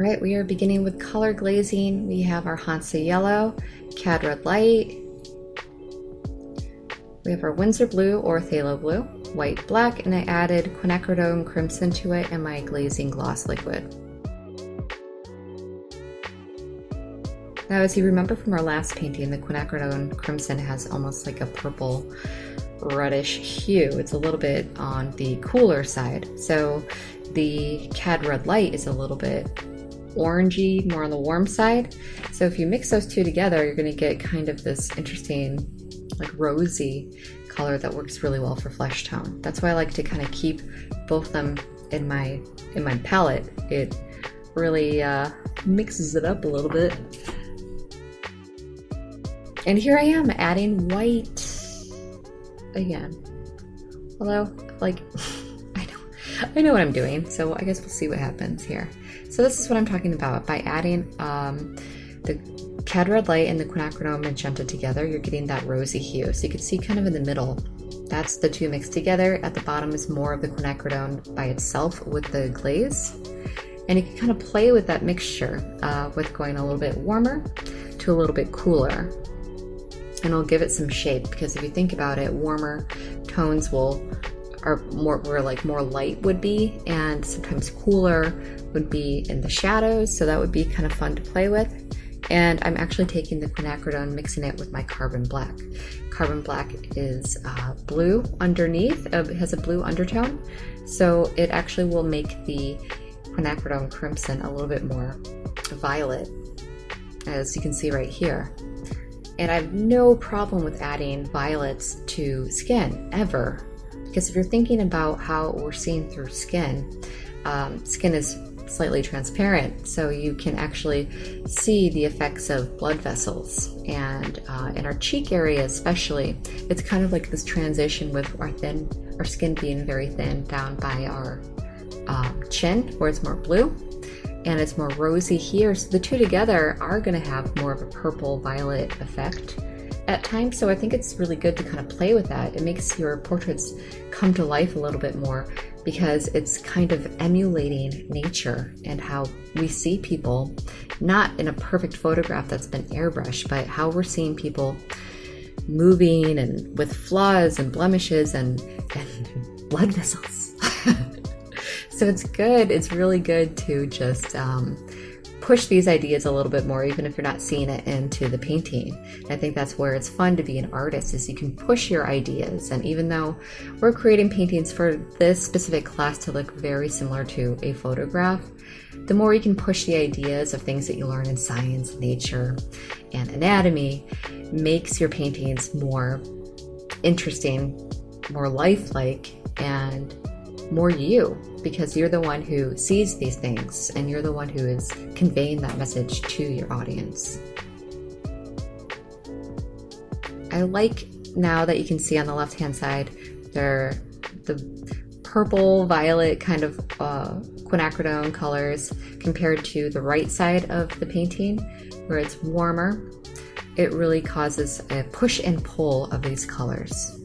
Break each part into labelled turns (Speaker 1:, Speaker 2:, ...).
Speaker 1: right, we are beginning with color glazing. We have our Hansa yellow, Cad red light. We have our Windsor blue or phthalo blue, white black, and I added quinacridone crimson to it and my glazing gloss liquid. Now, as you remember from our last painting, the quinacridone crimson has almost like a purple reddish hue. It's a little bit on the cooler side. So the Cad red light is a little bit orangey, more on the warm side. So if you mix those two together, you're going to get kind of this interesting, like rosy color that works really well for flesh tone. That's why I like to kind of keep both of them in my palette. It really mixes it up a little bit. And here I am adding white again. Although, like, I know what I'm doing, so I guess we'll see what happens here. So this is what I'm talking about. By adding the Cad red light and the quinacridone magenta together, you're getting that rosy hue. So you can see kind of in the middle, that's the two mixed together. At the bottom is more of the quinacridone by itself with the glaze. And you can kind of play with that mixture with going a little bit warmer to a little bit cooler. And it'll give it some shape, because if you think about it, warmer tones are more where like more light would be, and sometimes cooler would be in the shadows, so that would be kind of fun to play with. And I'm actually taking the quinacridone, mixing it with my carbon black. Carbon black is blue underneath, it has a blue undertone, so it actually will make the quinacridone crimson a little bit more violet, as you can see right here. And I have no problem with adding violets to skin, ever. Because if you're thinking about how we're seeing through skin, skin is slightly transparent, so you can actually see the effects of blood vessels. And in our cheek area especially, it's kind of like this transition with our skin being very thin down by our chin, where it's more blue, and it's more rosy here. So the two together are going to have more of a purple violet effect at times. So I think it's really good to kind of play with that. It makes your portraits come to life a little bit more, because it's kind of emulating nature and how we see people, not in a perfect photograph that's been airbrushed, but how we're seeing people moving and with flaws and blemishes and blood vessels. So it's good, it's really good to just push these ideas a little bit more, even if you're not seeing it into the painting. And I think that's where it's fun to be an artist, is you can push your ideas. And even though we're creating paintings for this specific class to look very similar to a photograph, the more you can push the ideas of things that you learn in science, nature, and anatomy, makes your paintings more interesting, more lifelike, and more you, because you're the one who sees these things and you're the one who is conveying that message to your audience. I like now that you can see on the left hand side the purple violet kind of quinacridone colors compared to the right side of the painting where it's warmer. It really causes a push and pull of these colors.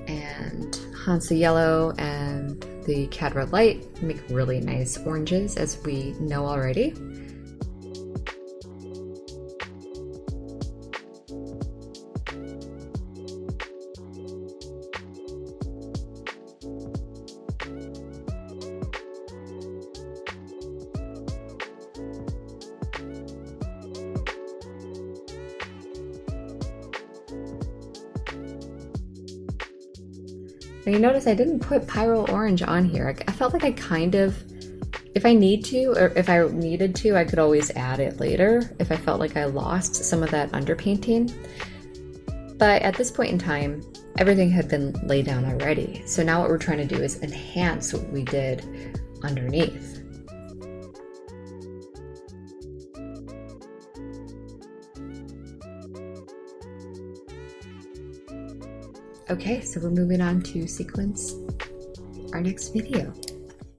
Speaker 1: And Hansa yellow and the Cad red light make really nice oranges, as we know already. And you notice I didn't put Pyro Orange on here. I felt like I kind of, if I need to, or if I needed to, I could always add it later if I felt like I lost some of that underpainting. But at this point in time, everything had been laid down already. So now what we're trying to do is enhance what we did underneath. Okay, so we're moving on to sequence our next video.